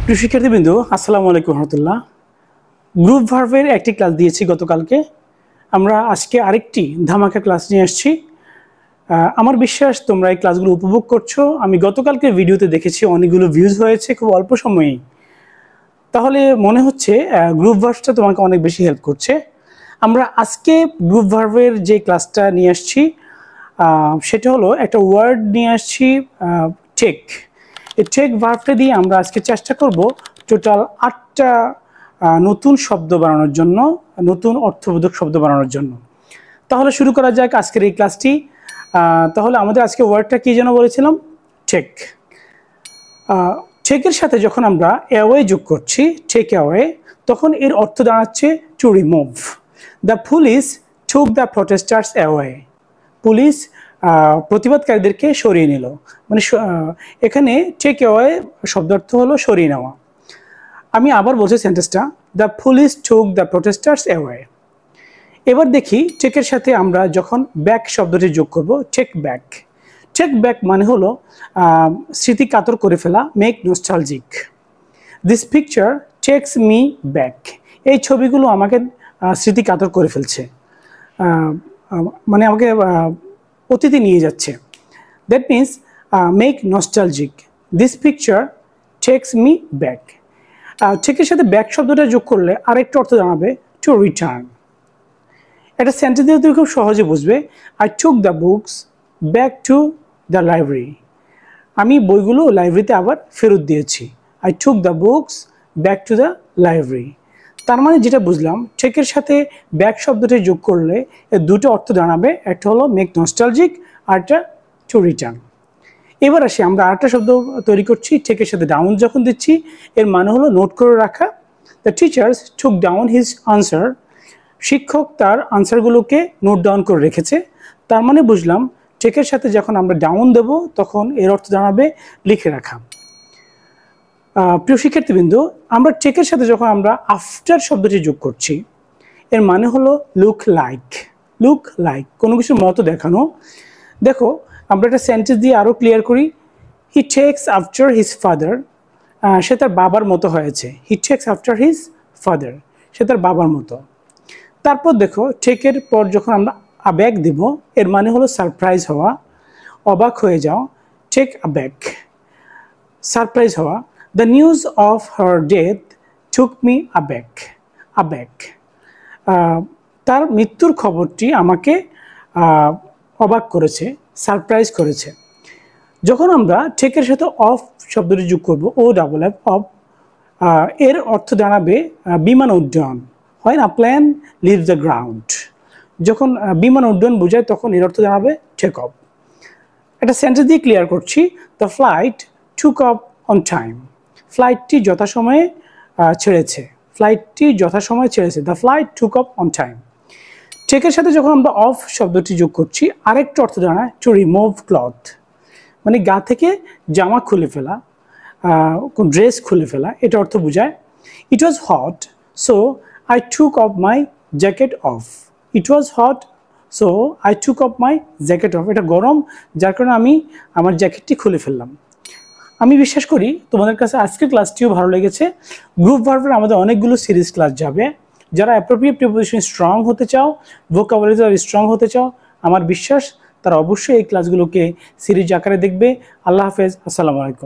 প্রিয় শিক্ষার্থীবৃন্দ, আসসালামু আলাইকুম রহমতুল্লাহ। গ্রুপ ভার্বের একটি ক্লাস দিয়েছি গতকালকে। আমরা আজকে আরেকটি ধামাকা ক্লাস নিয়ে আসছি। আমার বিশ্বাস তোমরা এই ক্লাসগুলো উপভোগ করছো। আমি গতকালকে ভিডিওতে দেখেছি অনেকগুলো ভিউজ হয়েছে খুব অল্প সময়েই। তাহলে মনে হচ্ছে গ্রুপ ভার্বটা তোমাকে অনেক বেশি হেল্প করছে। আমরা আজকে গ্রুপ ভার্বের যে ক্লাসটা নিয়ে আসছি সেটা হলো একটা ওয়ার্ড নিয়ে আসছি, টেক। এই টেক ভার্বটা দিয়ে আমরা আজকে চেষ্টা করব টোটাল 8টা নতুন শব্দ বানানোর জন্য, নতুন অর্থবোধক শব্দ বানানোর জন্য। তাহলে শুরু করা যাক আজকের এই ক্লাসটি। তাহলে আমাদের আজকে ওয়ার্ডটা কি যেন বলেছিলাম? টেক। টেকের সাথে যখন আমরা অ্যাওয়ে যোগ করছি, টেক অ্যাওয়ে, তখন এর অর্থ দাঁড়াচ্ছে to remove. The police took the protesters away. Police প্রতিবাদকারীদেরকে সরিয়ে নিল। মানে এখানে টেক অ্যাওয়ে শব্দার্থ হলো সরিয়ে নেওয়া। আমি আবার বলছি সেন্টেন্সটা, the police took the protesters away. এবার দেখি টেকের সাথে আমরা যখন ব্যাক শব্দটি যোগ করব, টেক ব্যাক। টেক ব্যাক মানে হলো স্মৃতি কাতর করে ফেলা, make nostalgic. This picture takes me back. এই ছবিগুলো আমাকে স্মৃতি কাতর করে ফেলছে, মানে আমাকে অতীতে নিয়ে যাচ্ছে। That means make nostalgic. This picture takes me back. টেকের সাথে ব্যাক শব্দটা যোগ করলে আরেকটা অর্থ জানাবে টু রিটার্ন। একটা সেন্টেন্স দিয়ে তুমি খুব সহজে বুঝবে। I took the books back to the library. আমি বইগুলো লাইব্রেরিতে আবার ফেরত দিয়েছি। I took the books back to the library. তার মানে যেটা বুঝলাম, টেকের সাথে ব্যাক শব্দটি যোগ করলে এর দুটো অর্থ জানাবে। একটা হলো মেক নস্টালজিক, আর একটা টু রিটার্ন। এবার আসি, আমরা আরেকটা শব্দ তৈরি করছি টেকের সাথে ডাউন যখন দিচ্ছি, এর মানে হলো নোট করে রাখা। The teachers took down his answer. শিক্ষক তার আনসারগুলোকে নোট ডাউন করে রেখেছে। তার মানে বুঝলাম টেকের সাথে যখন আমরা ডাউন দেব তখন এর অর্থ জানাবে লিখে রাখা। প্রিয় শিক্ষার্থীবৃন্দ, আমরা টেকের সাথে যখন আমরা আফটার শব্দটি যোগ করছি, এর মানে হলো লুক লাইক। লুক লাইক, কোনো কিছুর মতো দেখানো। দেখো, আমরা একটা সেন্টেন্স দিয়ে আরও ক্লিয়ার করি। He takes after his father. সে তার বাবার মতো হয়েছে। He takes after his father, সে তার বাবার মতো। তারপর দেখো, টেকের পর যখন আমরা আব্যাক দিব, এর মানে হলো সারপ্রাইজ হওয়া, অবাক হয়ে যাও। টেক আব্যাক, সারপ্রাইজ হওয়া। The news of her death took me aback. Aback, তার মৃত্যুর খবরটি আমাকে অবাক করেছে, সারপ্রাইজ করেছে। যখন আমরা টেকের সাথে অফ শব্দটি যোগ করব, ও ডাবল এফ, অফ, এর অর্থ জানাবে বিমান উড্ডয়ন। হয় না, প্লেন লিভ দ্য গ্রাউন্ড। যখন বিমান উড্ডয়ন বোঝায় তখন এর অর্থ জানাবে টেক অফ। একটা সেন্টেন্স দিয়ে ক্লিয়ার করছি। The flight took off on time. ফ্লাইটটি যথাসময়ে ছেড়েছে। ফ্লাইটটি যথাসময়ে ছেড়েছে। The flight took off on time. টেকের সাথে যখন আমরা অফ শব্দটি যোগ করছি, আরেকটা অর্থ জানায় টু রিমুভ ক্লথ, মানে গা থেকে জামা খুলে ফেলা, কোন ড্রেস খুলে ফেলা, এটা অর্থ বোঝায়। It was hot so I took off my jacket off. It was hot so I took off my jacket off. এটা গরম, যার কারণে আমি আমার জ্যাকেটটি খুলে ফেললাম। আমি বিশ্বাস করি তোমাদের কাছে আজকের ক্লাসটিও ভালো লেগেছে। গ্রুপ ভার্বের আমাদের অনেকগুলো সিরিজ ক্লাস যাবে। যারা অ্যাপ্রোপ্রিয়েট প্রিপোজিশন স্ট্রং হতে চাও, ভোকাবুলারি স্ট্রং হতে চাও, আমার বিশ্বাস তারা অবশ্যই এই ক্লাসগুলোকে সিরিজ আকারে দেখবে। আল্লাহ হাফেজ, আসসালামু আলাইকুম।